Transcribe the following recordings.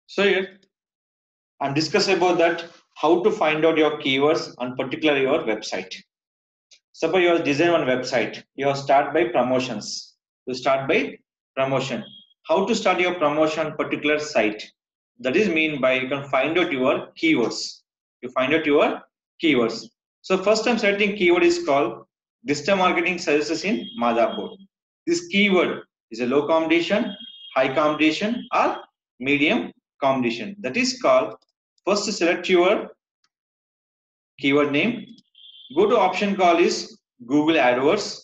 So here I'm discussing about that how to find out your keywords on particular your website. Suppose you have design one website, you have start by promotions. You start by promotion. How to start your promotion particular site? That is mean by you can find out your keywords. You find out your keywords. So first I'm setting keyword is called digital marketing services in Madhapur. This keyword is a low competition, high competition, or medium competition. That is called first select your keyword name. Go to option call is Google AdWords.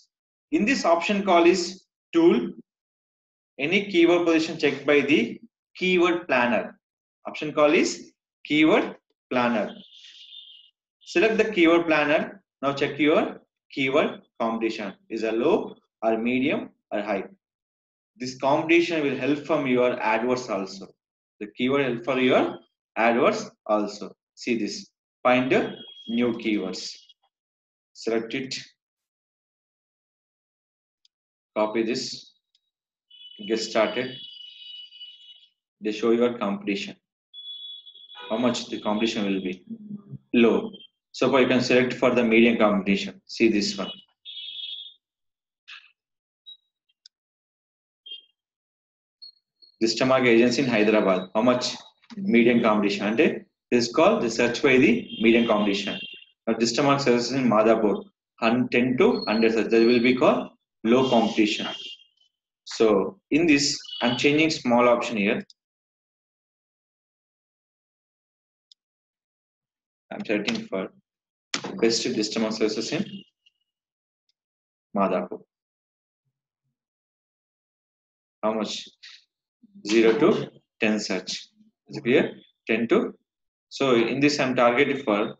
In this option call is tool. Any keyword position checked by the keyword planner. Option call is keyword planner. Select the keyword planner. Now check your keyword competition. Is a low or medium or high. This competition will help from your AdWords also. The keyword help for your AdWords also. See this. Find the new keywords. Select it. Copy this. Get started. They show your competition. How much the competition will be? Low. So you can select for the medium competition. See this one. This Tamak agency in Hyderabad. How much? Medium competition. And this is called the search by the medium competition. Now this Tamak services in Madhapur. 10 to under search. That will be called low competition. So in this, I'm changing small option here. I'm searching for best customer services in Madhapur. How much? 0 to 10 search. Is it clear? 10 to. So in this, I'm targeted for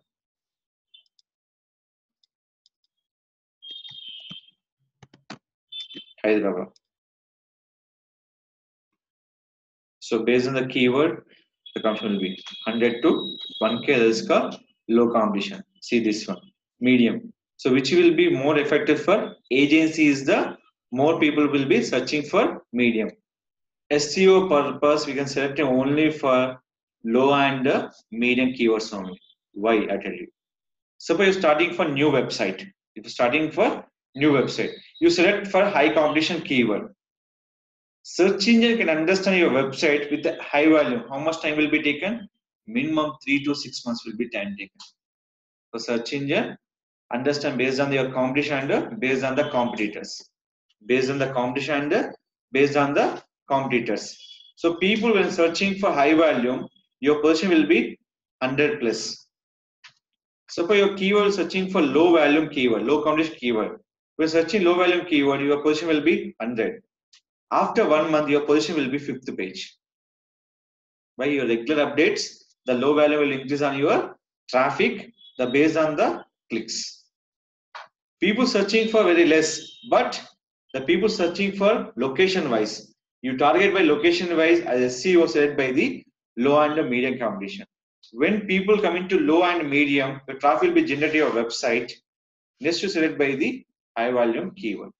Hyderabad. So based on the keyword, the competition will be 100 to 1K. That is called low competition. See this one, medium. So which will be more effective for agency is the more people will be searching for medium. SEO purpose we can select only for low and medium keywords only. Why I tell you. Suppose you're starting for new website. If you're starting for new website, you select for high competition keyword. Search engine can understand your website with a high volume. How much time will be taken? Minimum 3 to 6 months will be time taken. For search engine, understand based on your competition and based on the competitors. Based on the competition and based on the competitors. So people when searching for high volume, your position will be 100 plus. So for your keyword searching for low volume keyword, low competition keyword. When searching low volume keyword, your position will be 100. After 1 month, your position will be 5th page. By your regular updates, the low value will increase on your traffic, the based on the clicks. People searching for very less, but the people searching for location wise. You target by location wise as a CEO said by the low and medium competition. When people come into low and medium, the traffic will be generated your website. Next you select by the high volume keyword.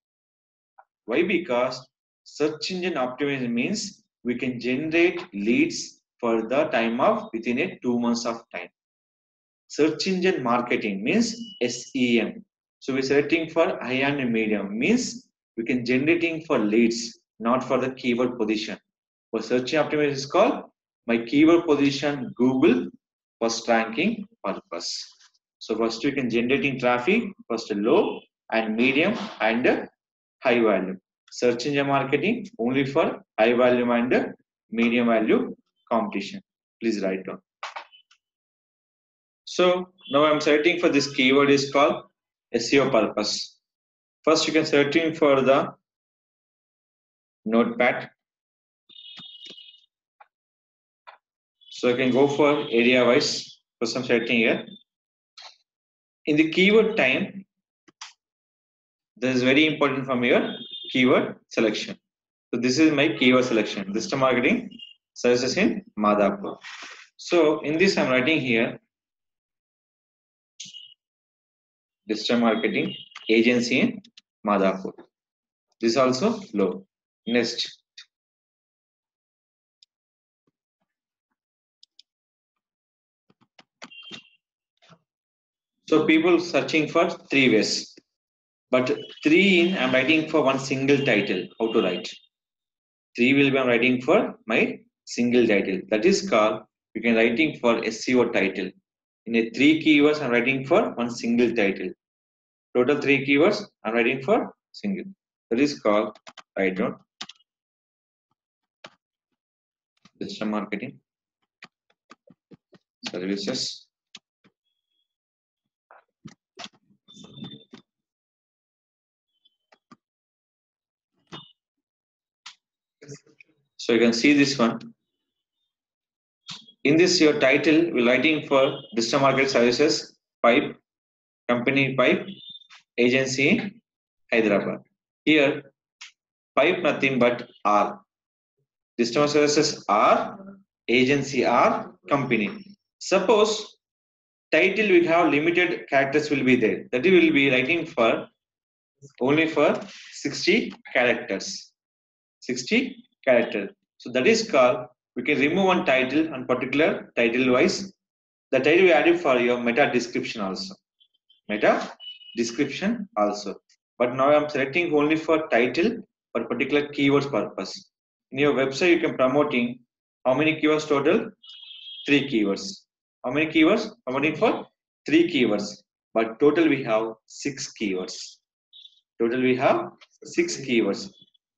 Why? Because search engine optimization means we can generate leads for the time of within a 2 months of time. Search engine marketing means SEM. So we're selecting for high and medium means we can generating for leads, not for the keyword position. For search engine optimization is called my keyword position Google first ranking purpose. So first we can generating traffic, first low and medium and high value. Search engine marketing only for high value and medium value competition. Please write down. So now I'm searching for this keyword is called SEO purpose. First you can searching for the notepad. So I can go for area wise. First I'm searching here. In the keyword time, this is very important from your keyword selection. So this is my keyword selection. Digital marketing services in Madhapur. So in this I'm writing here digital marketing agency in Madhapur. This is also low. Next. So people searching for three ways, but three in I'm writing for one single title. How to write? Three will be I'm writing for my single title. That is called you can writing for SEO title. In a three keywords I'm writing for one single title. Total three keywords I'm writing for single. That is called write down digital marketing services. So you can see this one. In this, your title will writing for digital market services pipe, company pipe, agency in Hyderabad. Here, pipe nothing but R. Digital services R, agency R, company. Suppose title we have limited characters will be there. That will be writing for only for 60 characters. 60 characters. So that is called we can remove one title and particular title wise. The title we added for your meta description also. Meta description also. But now I'm selecting only for title for particular keywords purpose. In your website, you can promoting how many keywords total? Three keywords. How many keywords? Promoting for three keywords. But total we have six keywords. Total we have six keywords.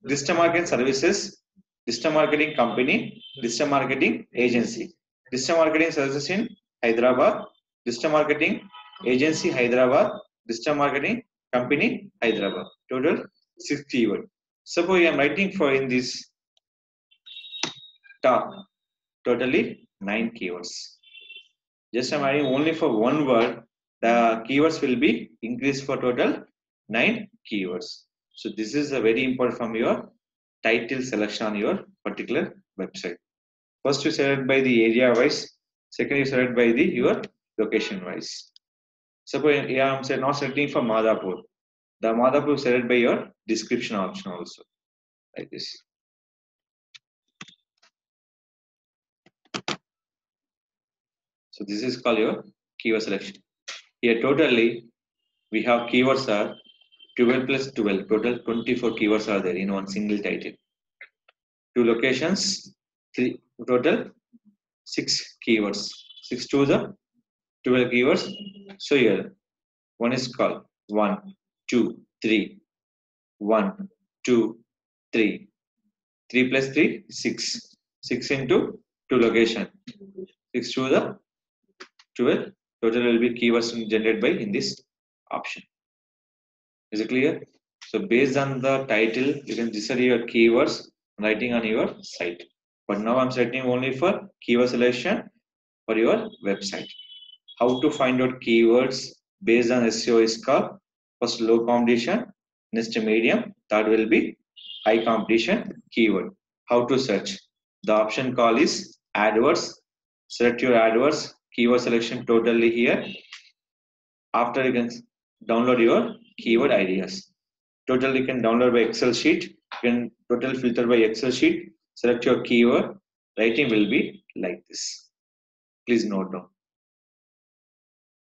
Digital marketing services, digital marketing company, digital marketing agency, digital marketing services in Hyderabad, digital marketing agency Hyderabad, digital marketing company Hyderabad. Total six keywords. Suppose I am writing for in this top totally nine keywords. Just I am writing only for one word. The keywords will be increased for total nine keywords. So this is a very important from your title selection on your particular website. First you select by the area wise, second you select by the your location wise. Suppose yeah, I'm not selecting for Madhapur. The Madhapur selected by your description option also, like this. So this is called your keyword selection. Here totally we have keywords are 12 plus 12, total 24 keywords are there in one single title. Two locations, three total 6 keywords. 6 to the 12 keywords. So here one is called 1, 2, 3. 1, 2, 3. 3 plus 3, 6. 6 into 2 location. 6 to the 12. Total will be keywords generated by in this option. Is it clear? So based on the title, you can decide your keywords writing on your site. But now I'm setting only for keyword selection for your website. How to find out keywords based on SEO is called first low competition, next medium, third will be high competition keyword. How to search? The option call is AdWords. Select your AdWords, keyword selection totally here. After you can download your keyword ideas. Total you can download by Excel sheet. You can total filter by Excel sheet. Select your keyword. Writing will be like this. Please note down.